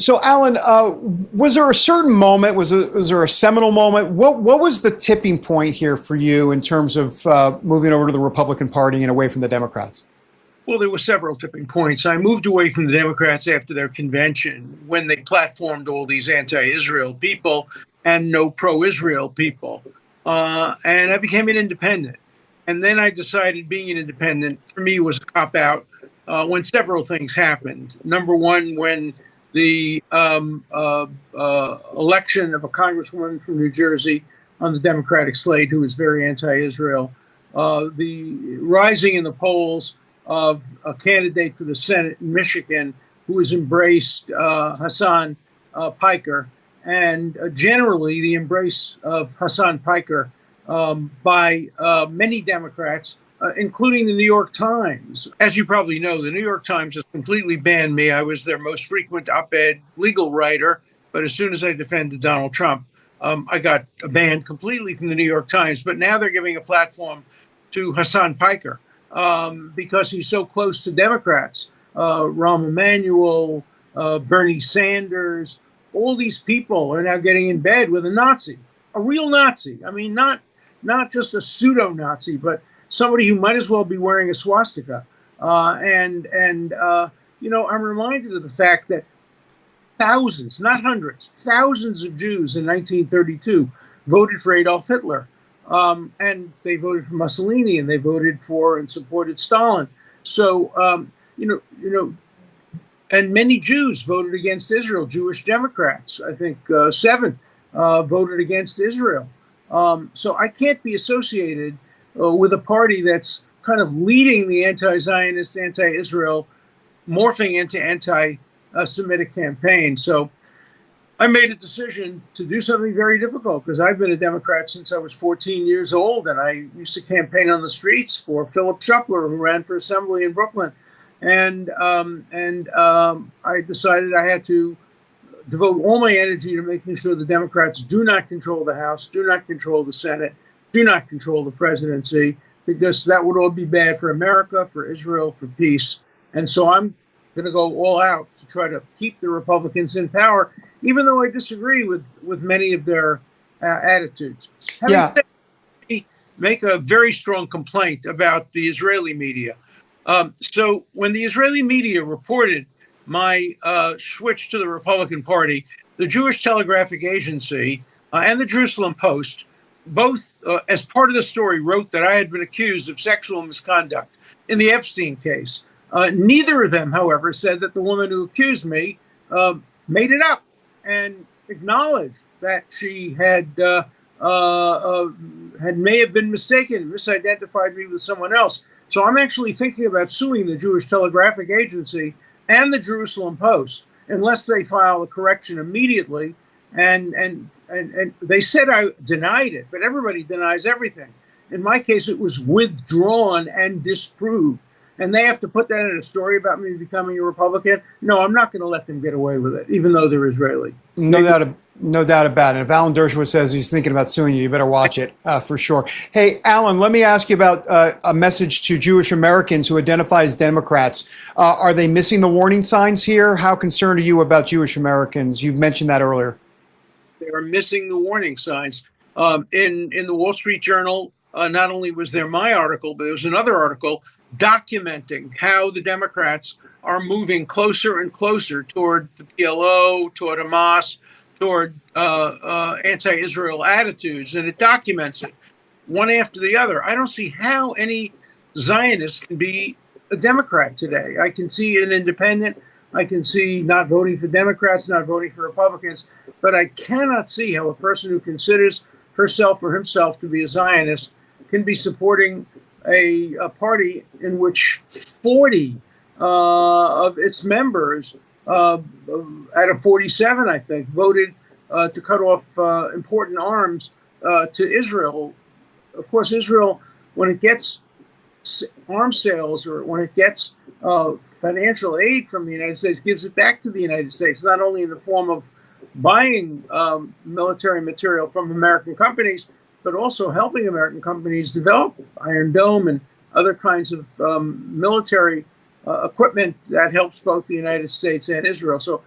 So, Alan, was there a certain moment? Was there a seminal moment? What was the tipping point here for you in terms of moving over to the Republican Party and away from the Democrats? Well, there were several tipping points. I moved away from the Democrats after their convention when they platformed all these anti-Israel people and no pro-Israel people. And I became an independent. And then I decided being an independent for me was a cop-out when several things happened. Number one, when the election of a congresswoman from New Jersey on the Democratic slate who was very anti-Israel, the rising in the polls of a candidate for the Senate in Michigan who has embraced Hassan Piker, and generally the embrace of Hassan Piker by many Democrats, including the New York Times. As you probably know, the New York Times has completely banned me. I was their most frequent op-ed legal writer, but as soon as I defended Donald Trump, I got banned completely from the New York Times. But now they're giving a platform to Hassan Piker because he's so close to Democrats. Rahm Emanuel, Bernie Sanders, all these people are now getting in bed with a Nazi, a real Nazi. I mean, not just a pseudo-Nazi, but somebody who might as well be wearing a swastika. I'm reminded of the fact that thousands, not hundreds, thousands of Jews in 1932 voted for Adolf Hitler. And they voted for Mussolini, and they voted for and supported Stalin. So, and many Jews voted against Israel, Jewish Democrats. I think 7 voted against Israel. So I can't be associated with a party that's kind of leading the anti-Zionist, anti-Israel, morphing into anti-Semitic campaign. So I made a decision to do something very difficult because I've been a Democrat since I was 14 years old, and I used to campaign on the streets for Philip Schuppler, who ran for assembly in Brooklyn. And I decided I had to devote all my energy to making sure the Democrats do not control the House, do not control the Senate, do not control the presidency, because that would all be bad for America, for Israel, for peace. And so I'm going to go all out to try to keep the Republicans in power, even though I disagree with many of their attitudes. Having said that, make a very strong complaint about the Israeli media. So when the Israeli media reported my switch to the Republican Party, the Jewish Telegraphic Agency and the Jerusalem Post, both as part of the story, wrote that I had been accused of sexual misconduct in the Epstein case. Neither of them, however, said that the woman who accused me made it up and acknowledged that she may have been mistaken, misidentified me with someone else. So I'm actually thinking about suing the Jewish Telegraphic Agency and the Jerusalem Post unless they file a correction immediately. And they said I denied it, but everybody denies everything. In my case, it was withdrawn and disproved. And they have to put that in a story about me becoming a Republican. No, I'm not going to let them get away with it, even though they're Israeli. No doubt about it. If Alan Dershowitz says he's thinking about suing you, you better watch it for sure. Hey, Alan, let me ask you about a message to Jewish Americans who identify as Democrats. Are they missing the warning signs here? How concerned are you about Jewish Americans? You've mentioned that earlier. They are missing the warning signs. In the Wall Street Journal, not only was there my article, but there was another article documenting how the Democrats are moving closer and closer toward the PLO, toward Hamas, toward anti-Israel attitudes, and it documents it one after the other. I don't see how any Zionist can be a Democrat today. I can see an independent. I can see not voting for Democrats, not voting for Republicans, but I cannot see how a person who considers herself or himself to be a Zionist can be supporting a party in which 40 of its members, out of 47, I think, voted to cut off important arms to Israel. Of course, Israel, when it gets arms sales or when it gets financial aid from the United States, gives it back to the United States, not only in the form of buying military material from American companies, but also helping American companies develop Iron Dome and other kinds of military equipment that helps both the United States and Israel. So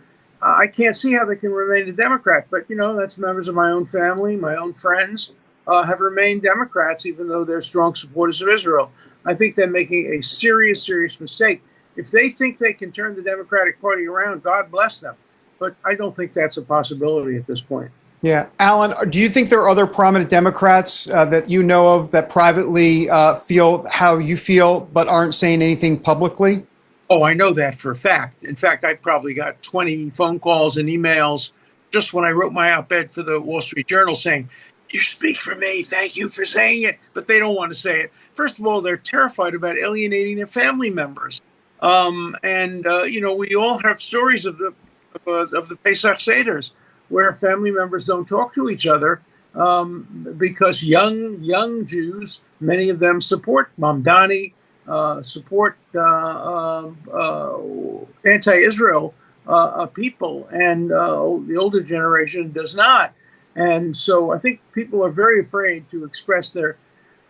I can't see how they can remain a Democrat. But, that's members of my own family, my own friends have remained Democrats, even though they're strong supporters of Israel. I think they're making a serious, serious mistake. If they think they can turn the Democratic Party around, God bless them. But I don't think that's a possibility at this point. Yeah. Alan, do you think there are other prominent Democrats that you know of that privately feel how you feel but aren't saying anything publicly? Oh, I know that for a fact. In fact, I probably got 20 phone calls and emails just when I wrote my op-ed for the Wall Street Journal saying, "You speak for me. Thank you for saying it." But they don't want to say it. First of all, they're terrified about alienating their family members. We all have stories of the Pesach Seders where family members don't talk to each other because young Jews, many of them support Mamdani, support anti-Israel people, and the older generation does not. And so I think people are very afraid to express their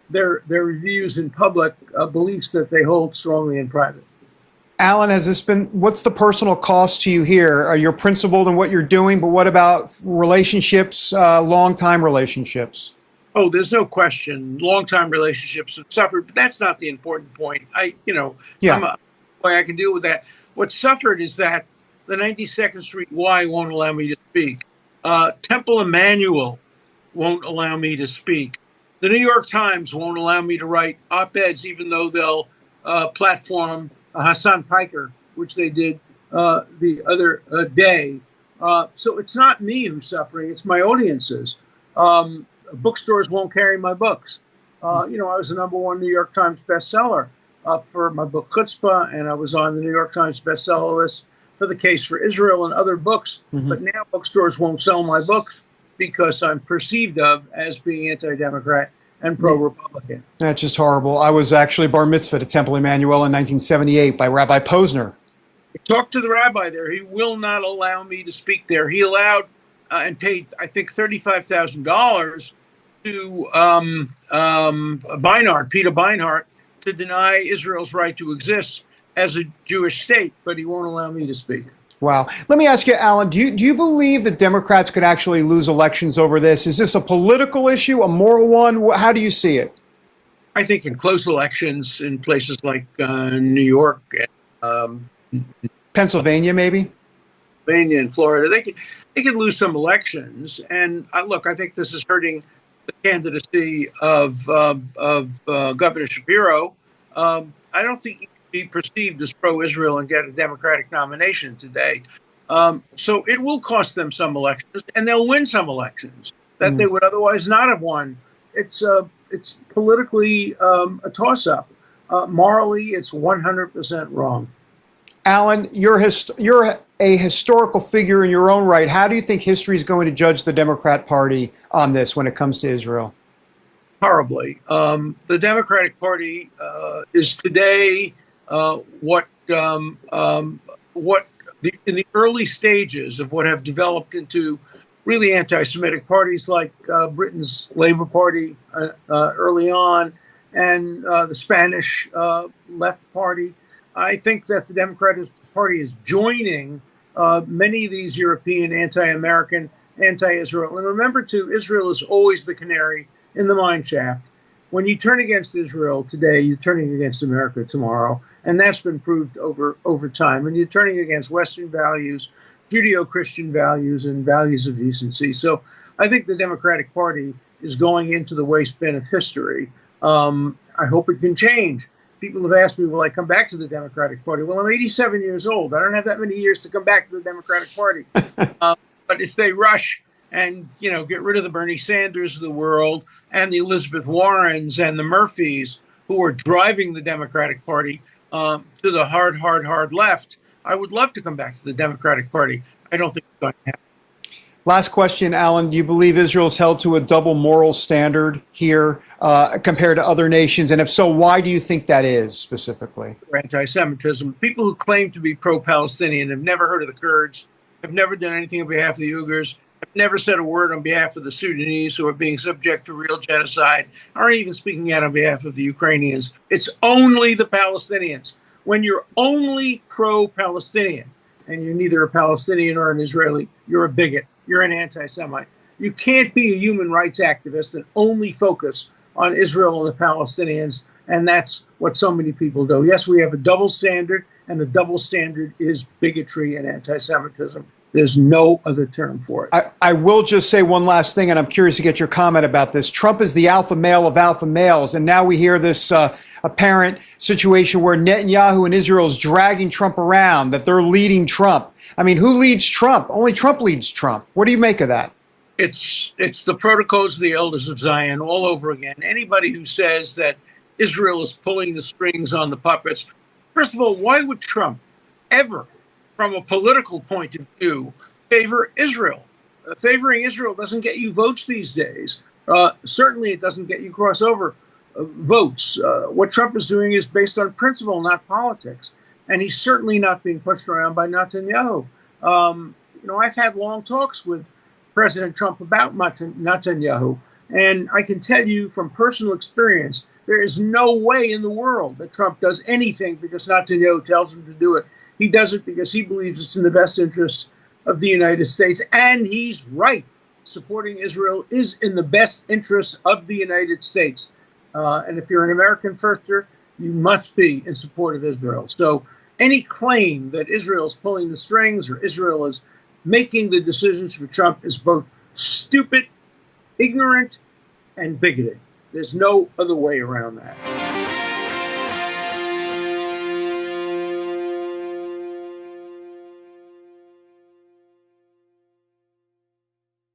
views in public, beliefs that they hold strongly in private. Alan, what's the personal cost to you here? You're principled in what you're doing, but what about relationships, long-time relationships? Oh, there's no question. Long-time relationships have suffered, but that's not the important point. I can deal with that. What suffered is that the 92nd Street Y won't allow me to speak. Temple Emmanuel won't allow me to speak. The New York Times won't allow me to write op-eds, even though they'll platform Hassan Piker, which they did the other day. So it's not me who's suffering, it's my audiences. Bookstores won't carry my books. I was the #1 New York Times bestseller for my book Chutzpah, and I was on the New York Times bestseller list for The Case for Israel and other books. Mm-hmm. But now bookstores won't sell my books because I'm perceived of as being anti-Democrat and pro-Republican. That's just horrible. I was actually bar mitzvahed at Temple Emmanuel in 1978 by Rabbi Posner. Talk to the rabbi there. He will not allow me to speak there. He allowed and paid, I think, $35,000 to Peter Beinart, to deny Israel's right to exist as a Jewish state, but he won't allow me to speak. Wow. Let me ask you, Alan, do you believe that Democrats could actually lose elections over this? Is this a political issue, a moral one? How do you see it? I think in close elections in places like New York and Pennsylvania, maybe? Pennsylvania and Florida, they could lose some elections. And look, I think this is hurting the candidacy of Governor Shapiro. I don't think he can be perceived as pro-Israel and get a Democratic nomination today. So it will cost them some elections, and they'll win some elections that they would otherwise not have won. It's politically a toss-up. Morally, it's 100% wrong. Alan, you're a historical figure in your own right. How do you think history is going to judge the Democrat Party on this when it comes to Israel? Horribly. The Democratic Party is today in the early stages of what have developed into really anti-Semitic parties like Britain's Labour Party early on, and the Spanish Left Party. I think that the Democratic Party is joining many of these European anti-American, anti-Israel. And remember, too, Israel is always the canary in the mine shaft. When you turn against Israel today, you're turning against America tomorrow. And that's been proved over time. And you're turning against Western values, Judeo-Christian values, and values of decency. So I think the Democratic Party is going into the waste bin of history. I hope it can change. People have asked me, will I come back to the Democratic Party? Well, I'm 87 years old. I don't have that many years to come back to the Democratic Party. But if they rush and, get rid of the Bernie Sanders of the world and the Elizabeth Warrens and the Murphys who are driving the Democratic Party to the hard left, I would love to come back to the Democratic Party. I don't think it's going to happen. Last question, Alan. Do you believe Israel is held to a double moral standard here compared to other nations? And if so, why do you think that is specifically? Anti-Semitism. People who claim to be pro-Palestinian have never heard of the Kurds, have never done anything on behalf of the Uyghurs, have never said a word on behalf of the Sudanese who are being subject to real genocide, aren't even speaking out on behalf of the Ukrainians. It's only the Palestinians. When you're only pro-Palestinian, and you're neither a Palestinian or an Israeli, you're a bigot. You're an anti-Semite. You can't be a human rights activist and only focus on Israel and the Palestinians, and that's what so many people do. Yes, we have a double standard, and the double standard is bigotry and anti-Semitism. There's no other term for it. I will just say one last thing, and I'm curious to get your comment about this. Trump is the alpha male of alpha males, and now we hear this apparent situation where Netanyahu and Israel is dragging Trump around, that they're leading Trump. I mean, who leads Trump? Only Trump leads Trump. What do you make of that? It's the protocols of the elders of Zion all over again. Anybody who says that Israel is pulling the strings on the puppets, first of all, why would Trump ever, from a political point of view, favor Israel? Favoring Israel doesn't get you votes these days. Certainly it doesn't get you crossover votes. What Trump is doing is based on principle, not politics. And he's certainly not being pushed around by Netanyahu. I've had long talks with President Trump about Netanyahu, and I can tell you from personal experience, there is no way in the world that Trump does anything because Netanyahu tells him to do it. He does it because he believes it's in the best interest of the United States, and he's right. Supporting Israel is in the best interest of the United States. And if you're an American firster, you must be in support of Israel. So any claim that Israel is pulling the strings or Israel is making the decisions for Trump is both stupid, ignorant, and bigoted. There's no other way around that.